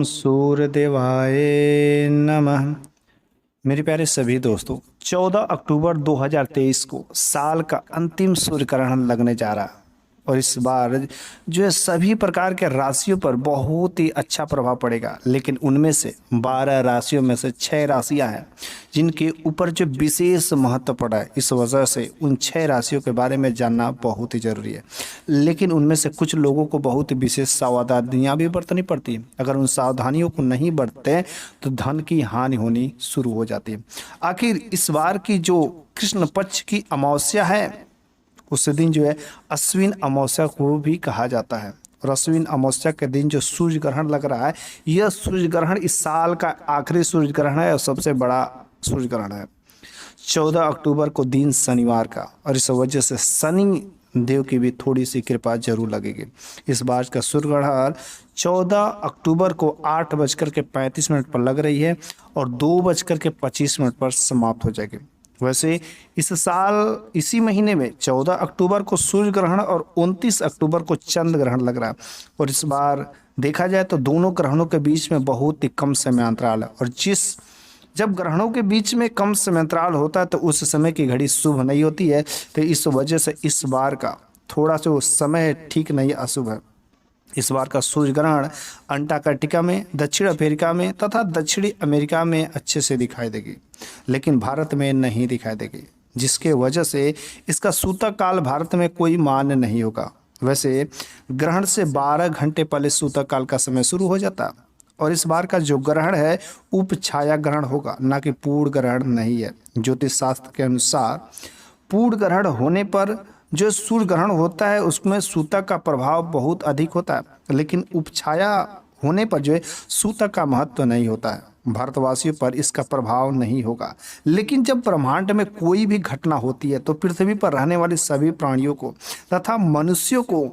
ओम सूर्यदेवाय नमः। मेरे प्यारे सभी दोस्तों, 14 अक्टूबर 2023 को साल का अंतिम सूर्य ग्रहण लगने जा रहा है। और इस बार जो है सभी प्रकार के राशियों पर बहुत ही अच्छा प्रभाव पड़ेगा। लेकिन उनमें से 12 राशियों में से 6 राशियां हैं जिनके ऊपर जो विशेष महत्व पड़ा है। इस वजह से उन 6 राशियों के बारे में जानना बहुत ही जरूरी है। लेकिन उनमें से कुछ लोगों को बहुत ही विशेष सावधानियां भी बरतनी पड़ती है। अगर उन सावधानियों को नहीं बरतते तो धन की हानि होनी शुरू हो जाती है। आखिर इस बार की जो कृष्ण पक्ष की अमावस्या है, उस दिन जो है अश्विन अमावस्या को भी कहा जाता है। और अश्विन अमावस्या के दिन जो सूर्य ग्रहण लग रहा है, यह सूर्य ग्रहण इस साल का आखिरी सूर्य ग्रहण है और सबसे बड़ा सूर्य ग्रहण है। 14 अक्टूबर को दिन शनिवार का, और इस वजह से शनि देव की भी थोड़ी सी कृपा जरूर लगेगी। इस बार का सूर्य ग्रहण 14 अक्टूबर को 8:35 पर लग रही है और 2:25 पर समाप्त हो जाएगी। वैसे इस साल इसी महीने में 14 अक्टूबर को सूर्य ग्रहण और 29 अक्टूबर को चंद्र ग्रहण लग रहा है। और इस बार देखा जाए तो दोनों ग्रहणों के बीच में बहुत ही कम समय अंतराल है। और जब ग्रहणों के बीच में कम समय अंतराल होता है तो उस समय की घड़ी शुभ नहीं होती है। तो इस वजह से इस बार का थोड़ा सा समय ठीक नहीं, अशुभ है। इस बार का सूर्य ग्रहण अंटार्कटिका में, दक्षिण अफ्रीका में तथा दक्षिणी अमेरिका में अच्छे से दिखाई देगी, लेकिन भारत में नहीं दिखाई देगी, जिसके वजह से इसका सूतक काल भारत में कोई मान्य नहीं होगा। वैसे ग्रहण से 12 घंटे पहले सूतक काल का समय शुरू हो जाता है। और इस बार का जो ग्रहण है उपछाया ग्रहण होगा, ना कि पूर्ण ग्रहण नहीं है। ज्योतिष शास्त्र के अनुसार पूर्ण ग्रहण होने पर जो सूर्य ग्रहण होता है उसमें सूतक का प्रभाव बहुत अधिक होता है, लेकिन उपछाया होने पर जो है सूतक का महत्व नहीं होता है। भारतवासियों पर इसका प्रभाव नहीं होगा। लेकिन जब ब्रह्मांड में कोई भी घटना होती है तो पृथ्वी पर रहने वाले सभी प्राणियों को तथा मनुष्यों को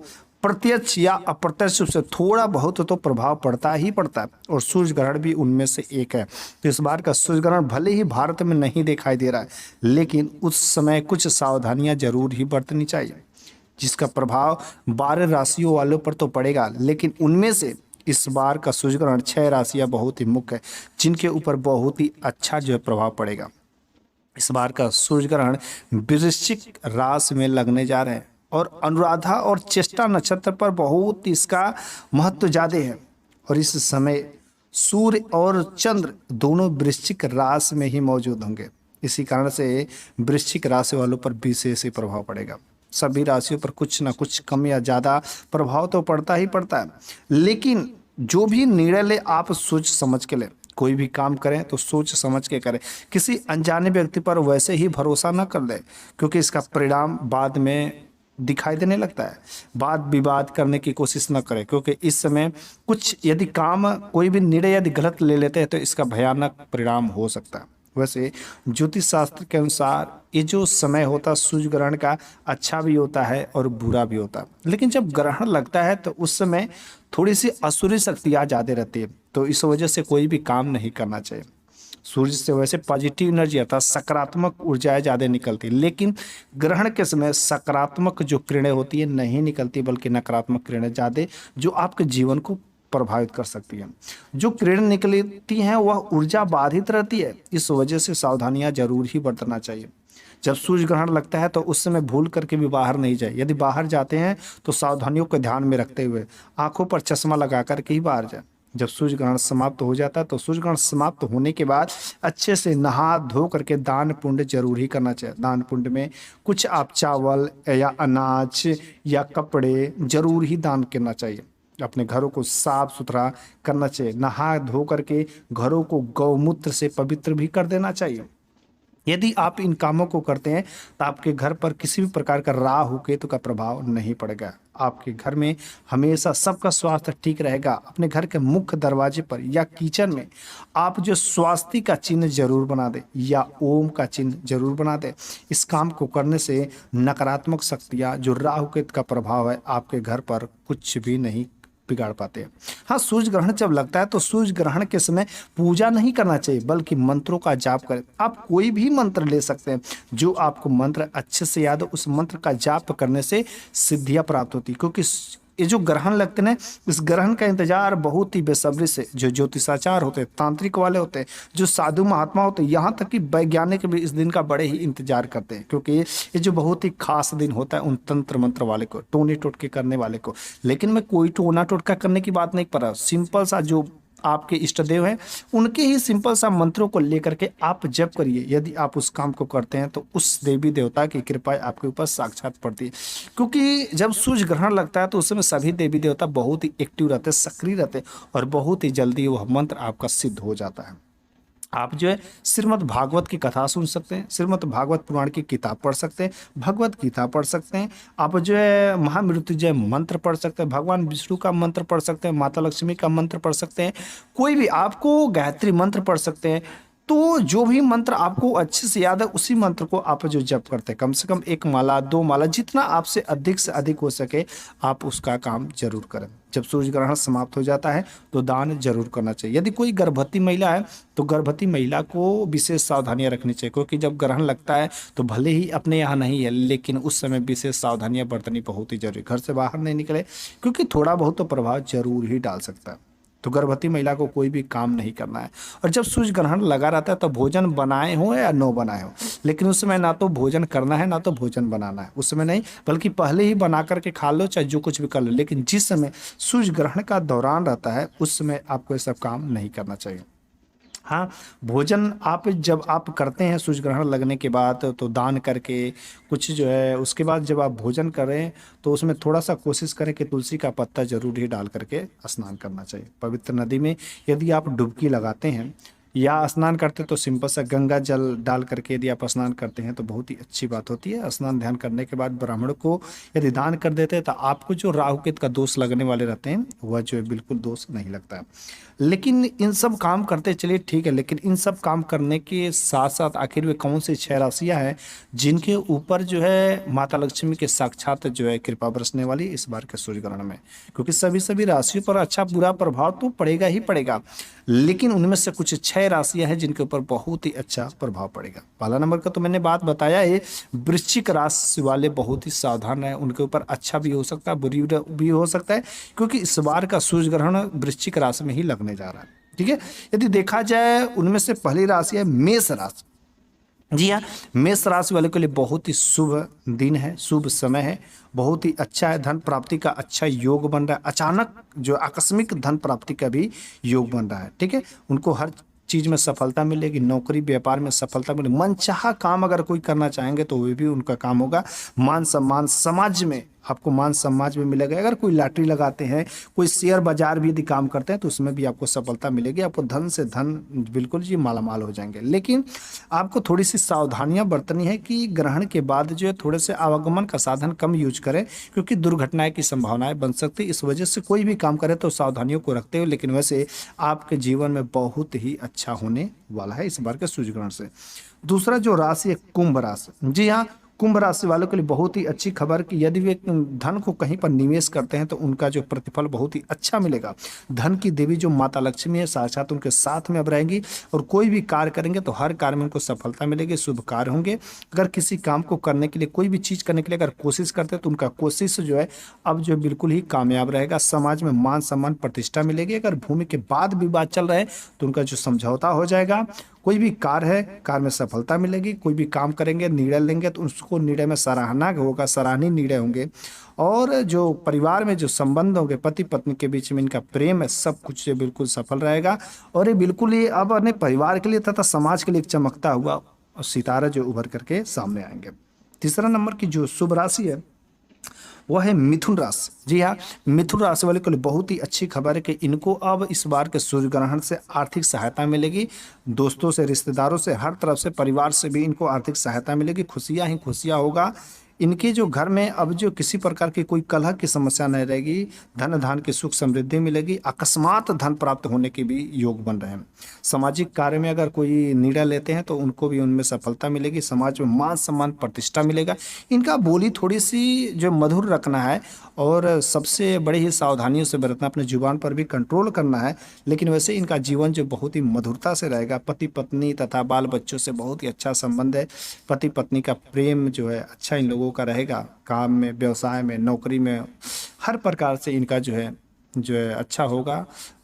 प्रत्यक्ष या अप्रत्यक्ष रूप से थोड़ा बहुत तो प्रभाव पड़ता ही पड़ता है। और सूर्य ग्रहण भी उनमें से एक है। तो इस बार का सूर्य ग्रहण भले ही भारत में नहीं दिखाई दे रहा है, लेकिन उस समय कुछ सावधानियां जरूर ही बरतनी चाहिए, जिसका प्रभाव 12 राशियों वालों पर तो पड़ेगा। लेकिन उनमें से इस बार का सूर्य ग्रहण 6 राशियां बहुत ही मुख्य है, जिनके ऊपर बहुत ही अच्छा जो है प्रभाव पड़ेगा। इस बार का सूर्य ग्रहण वृश्चिक राशि में लगने जा रहे हैं और अनुराधा और चेष्टा नक्षत्र पर बहुत इसका महत्व ज़्यादा है। और इस समय सूर्य और चंद्र दोनों वृश्चिक राशि में ही मौजूद होंगे। इसी कारण से वृश्चिक राशि वालों पर विशेष ही प्रभाव पड़ेगा। सभी राशियों पर कुछ ना कुछ कम या ज़्यादा प्रभाव तो पड़ता ही पड़ता है, लेकिन जो भी निर्णय ले आप सोच समझ के लें। कोई भी काम करें तो सोच समझ के करें। किसी अनजाने व्यक्ति पर वैसे ही भरोसा न कर लें, क्योंकि इसका परिणाम बाद में दिखाई देने लगता है। वाद विवाद करने की कोशिश न करें, क्योंकि इस समय कुछ यदि काम कोई भी निर्णय यदि गलत ले लेते हैं तो इसका भयानक परिणाम हो सकता है। वैसे ज्योतिष शास्त्र के अनुसार ये जो समय होता है सूर्य ग्रहण का, अच्छा भी होता है और बुरा भी होता है। लेकिन जब ग्रहण लगता है तो उस समय थोड़ी सी असुरी शक्तियाँ ज़्यादा रहती है, तो इस वजह से कोई भी काम नहीं करना चाहिए। सूर्य से वैसे पॉजिटिव एनर्जी अर्थात सकारात्मक ऊर्जाएं ज़्यादा निकलती है, लेकिन ग्रहण के समय सकारात्मक जो किरणें होती है नहीं निकलती, बल्कि नकारात्मक किरणें ज़्यादा जो आपके जीवन को प्रभावित कर सकती है। जो किरण निकलती हैं वह ऊर्जा बाधित रहती है। इस वजह से सावधानियां जरूर ही बरतना चाहिए। जब सूर्य ग्रहण लगता है तो उस समय भूल करके भी बाहर नहीं जाए। यदि बाहर जाते हैं तो सावधानियों को ध्यान में रखते हुए आंखों पर चश्मा लगा करके ही बाहर जाए। जब सूर्य ग्रहण समाप्त हो जाता है तो सूर्य ग्रहण समाप्त होने के बाद अच्छे से नहा धो करके दान पुण्य जरूर ही करना चाहिए। दान पुण्य में कुछ आप चावल या अनाज या कपड़े जरूर ही दान करना चाहिए। अपने घरों को साफ सुथरा करना चाहिए। नहा धो करके घरों को गौमूत्र से पवित्र भी कर देना चाहिए। यदि आप इन कामों को करते हैं तो आपके घर पर किसी भी प्रकार का राहु केतु का प्रभाव नहीं पड़ेगा। आपके घर में हमेशा सबका स्वास्थ्य ठीक रहेगा। अपने घर के मुख्य दरवाजे पर या किचन में आप जो स्वास्तिक का चिन्ह जरूर बना दें या ओम का चिन्ह जरूर बना दें। इस काम को करने से नकारात्मक शक्तियाँ जो राहु केतु का प्रभाव है आपके घर पर कुछ भी नहीं बिगाड़ पाते हैं। हाँ, सूर्य ग्रहण जब लगता है तो सूर्य ग्रहण के समय पूजा नहीं करना चाहिए, बल्कि मंत्रों का जाप करें। आप कोई भी मंत्र ले सकते हैं, जो आपको मंत्र अच्छे से याद हो उस मंत्र का जाप करने से सिद्धियां प्राप्त होती, क्योंकि ये जो ग्रहण लगते हैं, इस ग्रहण का इंतजार बहुत ही बेसब्री से जो ज्योतिषाचार होते हैं, तांत्रिक वाले होते हैं, जो साधु महात्मा होते हैं, यहाँ तक कि वैज्ञानिक भी इस दिन का बड़े ही इंतजार करते हैं, क्योंकि ये जो बहुत ही खास दिन होता है उन तंत्र मंत्र वाले को, टोने टोटके करने वाले को। लेकिन मैं कोई टोना टोटका करने की बात नहीं कर रहा, सिंपल सा जो आपके इष्ट देव हैं उनके ही सिंपल सा मंत्रों को लेकर के आप जप करिए। यदि आप उस काम को करते हैं तो उस देवी देवता की कृपा आपके ऊपर साक्षात पड़ती है, क्योंकि जब सूर्य ग्रहण लगता है तो उस समय सभी देवी देवता बहुत ही एक्टिव रहते हैं, सक्रिय रहते हैं, और बहुत ही जल्दी वह मंत्र आपका सिद्ध हो जाता है। आप जो है श्रीमद् भागवत की कथा सुन सकते हैं, श्रीमद् भागवत पुराण की किताब पढ़ सकते हैं, भगवत गीता पढ़ सकते हैं, आप जो है महामृत्युंजय मंत्र पढ़ सकते हैं, भगवान विष्णु का मंत्र पढ़ सकते हैं, माता लक्ष्मी का मंत्र पढ़ सकते हैं, कोई भी आपको गायत्री मंत्र पढ़ सकते हैं। तो जो भी मंत्र आपको अच्छे से याद है उसी मंत्र को आप जो जप करते हैं, कम से कम 1 माला 2 माला, जितना आपसे अधिक हो सके आप उसका काम जरूर करें। जब सूर्य ग्रहण समाप्त हो जाता है तो दान जरूर करना चाहिए। यदि कोई गर्भवती महिला है तो गर्भवती महिला को विशेष सावधानियां रखनी चाहिए, क्योंकि जब ग्रहण लगता है तो भले ही अपने यहाँ नहीं है लेकिन उस समय विशेष सावधानियां बरतनी बहुत ही जरूरी। घर से बाहर नहीं निकले, क्योंकि थोड़ा बहुत तो प्रभाव जरूर ही डाल सकता है। तो गर्भवती महिला को कोई भी काम नहीं करना है। और जब सूर्य ग्रहण लगा रहता है तो भोजन बनाए हो या न बनाए हो, लेकिन उस समय ना तो भोजन करना है ना तो भोजन बनाना है, उस समय नहीं, बल्कि पहले ही बना करके खा लो, चाहे जो कुछ भी कर लो। लेकिन जिस समय सूर्य ग्रहण का दौरान रहता है उस समय आपको ये सब काम नहीं करना चाहिए। हाँ, भोजन आप जब आप करते हैं सूर्य ग्रहण लगने के बाद तो दान करके कुछ जो है, उसके बाद जब आप भोजन करें तो उसमें थोड़ा सा कोशिश करें कि तुलसी का पत्ता जरूर ही डाल करके स्नान करना चाहिए। पवित्र नदी में यदि आप डुबकी लगाते हैं या स्नान करते हैं तो सिंपल सा गंगा जल डाल करके यदि आप स्नान करते हैं तो बहुत ही अच्छी बात होती है। स्नान ध्यान करने के बाद ब्राह्मण को यदि दान कर देते हैं तो आपको जो राहु केतु का दोष लगने वाले रहते हैं वह जो है बिल्कुल दोष नहीं लगता है। लेकिन इन सब काम करते चलिए ठीक है, लेकिन इन सब काम करने के साथ साथ आखिर में कौन सी 6 राशियां हैं जिनके ऊपर जो है माता लक्ष्मी के साक्षात जो है कृपा बरसने वाली इस बार के सूर्य ग्रहण में, क्योंकि सभी राशियों पर अच्छा बुरा प्रभाव तो पड़ेगा ही पड़ेगा, लेकिन उनमें से कुछ 6 राशियां हैं जिनके ऊपर बहुत ही अच्छा प्रभाव पड़ेगा। पहला नंबर का तो मैंने बात बताया है, वृश्चिक राशि वाले बहुत ही सावधान है, उनके ऊपर अच्छा भी हो सकता है बुरी भी हो सकता है, क्योंकि इस बार का सूर्य ग्रहण वृश्चिक राशि में ही लगने जा रहा है। ठीक है, यदि देखा जाए उनमें से पहली राशि है मेष राशि। जी हाँ, मेष राशि वाले के लिए बहुत ही शुभ दिन है, शुभ समय है, बहुत ही अच्छा है। धन प्राप्ति का अच्छा योग बन रहा है, अचानक जो आकस्मिक धन प्राप्ति का भी योग बन रहा है। ठीक है, उनको हर चीज में सफलता मिलेगी, नौकरी व्यापार में सफलता मिलेगी, मनचाहा काम अगर कोई करना चाहेंगे तो वे भी उनका काम होगा। मान सम्मान समाज में आपको मान समाज में मिलेगा। अगर कोई लॉटरी लगाते हैं, कोई शेयर बाजार भी यदि काम करते हैं तो उसमें भी आपको सफलता मिलेगी, आपको धन से धन बिल्कुल जी मालामाल हो जाएंगे। लेकिन आपको थोड़ी सी सावधानियां बरतनी है कि ग्रहण के बाद जो है थोड़े से आवागमन का साधन कम यूज करें, क्योंकि दुर्घटनाएं की संभावनाएं बन सकती है। इस वजह से कोई भी काम करें तो सावधानियों को रखते हुए, लेकिन वैसे आपके जीवन में बहुत ही अच्छा होने वाला है इस बार के सूर्य ग्रहण से। दूसरा जो राशि है कुंभ राशि। जी हाँ, कुंभ राशि वालों के लिए बहुत ही अच्छी खबर कि यदि वे धन को कहीं पर निवेश करते हैं तो उनका जो प्रतिफल बहुत ही अच्छा मिलेगा। धन की देवी जो माता लक्ष्मी है साक्षात उनके साथ में अब रहेंगी, और कोई भी कार्य करेंगे तो हर कार्य में उनको सफलता मिलेगी, शुभ कार्य होंगे। अगर किसी काम को करने के लिए, कोई भी चीज़ करने के लिए अगर कोशिश करते हैं तो उनका कोशिश जो है अब जो बिल्कुल ही कामयाब रहेगा। समाज में मान सम्मान प्रतिष्ठा मिलेगी। अगर भूमि के बाद विवाद चल रहे हैं तो उनका जो समझौता हो जाएगा। कोई भी कार्य है, कार्य में सफलता मिलेगी। कोई भी काम करेंगे, निर्णय लेंगे तो उसको निर्णय में सराहना होगा, सराहनीय निर्णय होंगे। और जो परिवार में जो संबंध होंगे, पति पत्नी के बीच में इनका प्रेम है, सब कुछ ये बिल्कुल सफल रहेगा। और ये बिल्कुल ही अब अपने परिवार के लिए तथा समाज के लिए एक चमकता हुआ सितारा जो उभर करके सामने आएंगे। तीसरा नंबर की जो शुभ राशि है वह है मिथुन राशि। जी हाँ, मिथुन राशि वाले के लिए बहुत ही अच्छी खबर है कि इनको अब इस बार के सूर्य ग्रहण से आर्थिक सहायता मिलेगी। दोस्तों से, रिश्तेदारों से, हर तरफ से, परिवार से भी इनको आर्थिक सहायता मिलेगी। खुशियाँ ही खुशियाँ होगा। इनके जो घर में अब जो किसी प्रकार की कोई कलह की समस्या नहीं रहेगी। धन धान की सुख समृद्धि मिलेगी। अकस्मात धन प्राप्त होने के भी योग बन रहे हैं। सामाजिक कार्य में अगर कोई निर्णय लेते हैं तो उनको भी उनमें सफलता मिलेगी। समाज में मान सम्मान प्रतिष्ठा मिलेगा। इनका बोली थोड़ी सी जो मधुर रखना है और सबसे बड़ी ही सावधानियों से बरतना, अपने जुबान पर भी कंट्रोल करना है। लेकिन वैसे इनका जीवन जो बहुत ही मधुरता से रहेगा। पति पत्नी तथा बाल बच्चों से बहुत ही अच्छा संबंध है। पति पत्नी का प्रेम जो है अच्छा इन लोगों लोगों का रहेगा, काम में, व्यवसाय में, नौकरी में, हर प्रकार से इनका जो है अच्छा होगा।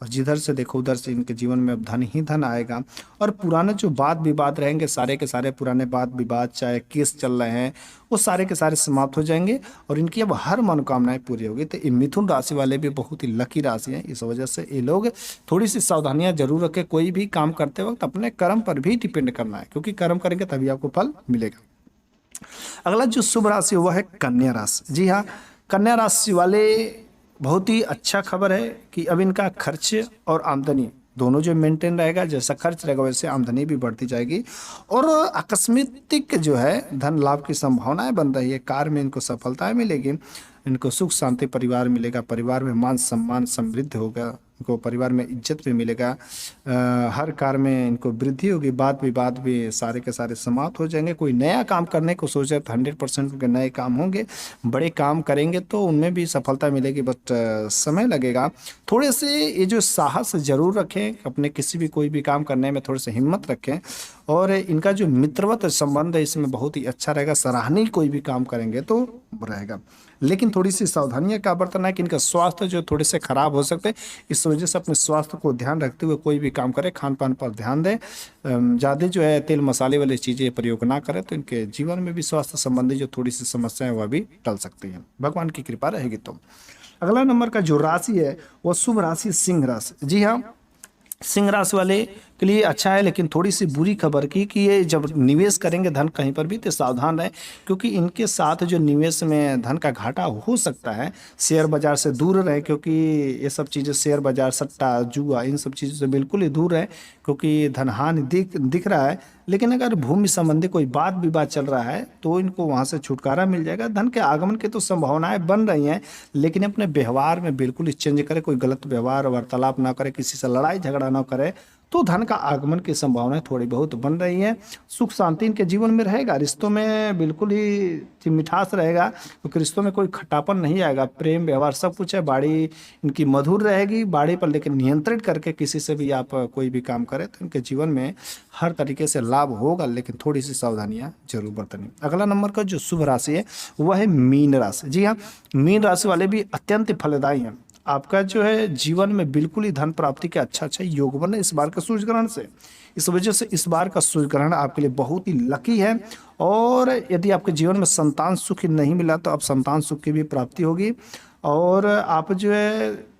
और जिधर से देखो उधर से इनके जीवन में अब धन ही धन आएगा। और पुराने जो वाद विवाद रहेंगे, सारे के सारे पुराने वाद विवाद, चाहे केस चल रहे हैं, वो सारे के सारे समाप्त हो जाएंगे और इनकी अब हर मनोकामनाएं पूरी होगी। तो ये मिथुन राशि वाले भी बहुत ही लकी राशि हैं। इस वजह से ये लोग थोड़ी सी सावधानियां जरूर रखें। कोई भी काम करते वक्त अपने कर्म पर भी डिपेंड करना है, क्योंकि कर्म करेंगे तभी आपको फल मिलेगा। अगला जो शुभ राशि वह है कन्या राशि। जी हाँ, कन्या राशि वाले बहुत ही अच्छा खबर है कि अब इनका खर्च और आमदनी दोनों जो मेंटेन रहेगा। जैसा खर्च रहेगा वैसे आमदनी भी बढ़ती जाएगी और आकस्मिक जो है धन लाभ की संभावनाएं बन रही है। कार्य में इनको सफलताएं मिलेगी, इनको सुख शांति परिवार मिलेगा, परिवार में मान सम्मान समृद्ध होगा, इनको परिवार में इज्जत भी मिलेगा, हर कार्य में इनको वृद्धि होगी, वाद विवाद भी सारे के सारे समाप्त हो जाएंगे। कोई नया काम करने को सोचे तो 100% उनके नए काम होंगे। बड़े काम करेंगे तो उनमें भी सफलता मिलेगी, बट समय लगेगा। थोड़े से ये जो साहस जरूर रखें, अपने किसी भी कोई भी काम करने में थोड़े से हिम्मत रखें। और इनका जो मित्रवत संबंध है इसमें बहुत ही अच्छा रहेगा। सराहनीय कोई भी काम करेंगे तो रहेगा, लेकिन थोड़ी सी सावधानियां का बरतना है कि इनका स्वास्थ्य जो थोड़े से खराब हो सकते हैं। इस वजह से अपने स्वास्थ्य को ध्यान रखते हुए कोई भी काम करें, खान पान पर ध्यान दें, ज़्यादा जो है तेल मसाले वाली चीज़ें प्रयोग ना करें, तो इनके जीवन में भी स्वास्थ्य संबंधी जो थोड़ी सी समस्याएं वह भी टल सकती हैं, भगवान की कृपा रहेगी तो। अगला नंबर का जो राशि है वह शुभ राशि सिंह राशि। जी हाँ, सिंह राशि वाले के लिए अच्छा है, लेकिन थोड़ी सी बुरी खबर की कि ये जब निवेश करेंगे धन कहीं पर भी तो सावधान रहें, क्योंकि इनके साथ जो निवेश में धन का घाटा हो सकता है। शेयर बाजार से दूर रहें, क्योंकि ये सब चीज़ें, शेयर बाजार, सट्टा, जुआ, इन सब चीज़ों से बिल्कुल ही दूर रहें, क्योंकि धनहानि दिख रहा है। लेकिन अगर भूमि संबंधी कोई वाद विवाद चल रहा है तो इनको वहाँ से छुटकारा मिल जाएगा। धन के आगमन की तो संभावनाएं बन रही हैं, लेकिन अपने व्यवहार में बिल्कुल ही चेंज करें, कोई गलत व्यवहार वार्तालाप ना करें, किसी से लड़ाई झगड़ा ना करें, तो धन का आगमन की संभावनाएं थोड़ी बहुत बन रही हैं। सुख शांति इनके जीवन में रहेगा, रिश्तों में बिल्कुल ही मिठास रहेगा, क्योंकि रिश्तों में कोई खट्टापन नहीं आएगा। प्रेम व्यवहार सब कुछ है, बाड़ी इनकी मधुर रहेगी बाड़ी पर, लेकिन नियंत्रित करके किसी से भी आप कोई भी काम करें तो इनके जीवन में हर तरीके से लाभ होगा, लेकिन थोड़ी सी सावधानियां जरूर बरतनी। अगला नंबर का जो शुभ राशि है वह है मीन राशि। जी हाँ, मीन राशि वाले भी अत्यंत फलदायी हैं। आपका जो है जीवन में बिल्कुल ही धन प्राप्ति के अच्छा योग बना इस बार का सूर्य ग्रहण से। इस वजह से इस बार का सूर्य ग्रहण आपके लिए बहुत ही लकी है। और यदि आपके जीवन में संतान सुख नहीं मिला तो अब संतान सुख की भी प्राप्ति होगी। और आप जो है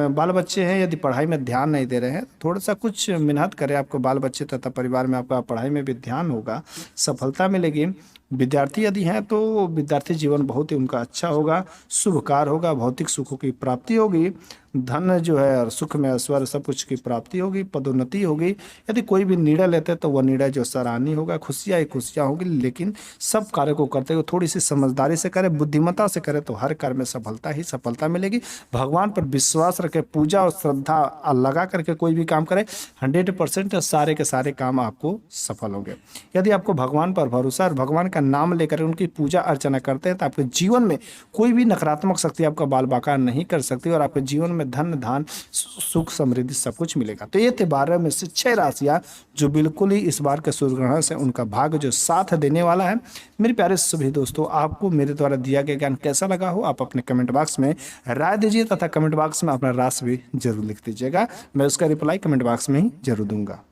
बाल बच्चे हैं, यदि पढ़ाई में ध्यान नहीं दे रहे हैं, थोड़ा सा कुछ मेहनत करें, आपको बाल बच्चे तथा परिवार में आपका पढ़ाई में भी ध्यान होगा, सफलता मिलेगी। विद्यार्थी यदि हैं तो विद्यार्थी जीवन बहुत ही उनका अच्छा होगा, शुभ कार्य होगा, भौतिक सुखों की प्राप्ति होगी, धन जो है और सुख में ऐश्वर्य सब कुछ की प्राप्ति होगी, पदोन्नति होगी। यदि कोई भी निर्णय लेते हैं तो वह निर्णय जो सराहनीय होगा, खुशियाँ ही खुशियाँ होगी। लेकिन सब कार्य को करते हुए थोड़ी सी समझदारी से करें, बुद्धिमत्ता से करें तो हर कार्य में सफलता ही सफलता मिलेगी। भगवान पर विश्वास रखें, पूजा और श्रद्धा लगा करके कोई भी काम करें, 100% सारे के सारे काम आपको सफल होंगे। यदि आपको भगवान पर भरोसा और भगवान का नाम लेकर उनकी पूजा अर्चना करते हैं तो आपके जीवन में कोई भी नकारात्मक शक्ति आपका बाल बाका नहीं कर सकती और आपके जीवन में धन धान सुख समृद्धि सब कुछ मिलेगा। तो ये थे 12 में से 6 राशियां जो बिल्कुल ही इस बार के सूर्य ग्रहण से उनका भाग्य जो साथ देने वाला है। मेरे प्यारे सभी दोस्तों, आपको मेरे द्वारा दिया गया ज्ञान कैसा लगा हो आप अपने कमेंट बॉक्स में राय दीजिए तथा कमेंट बॉक्स में अपना राशि भी जरूर लिख दीजिएगा। मैं उसका रिप्लाई कमेंट बॉक्स में ही जरूर दूंगा।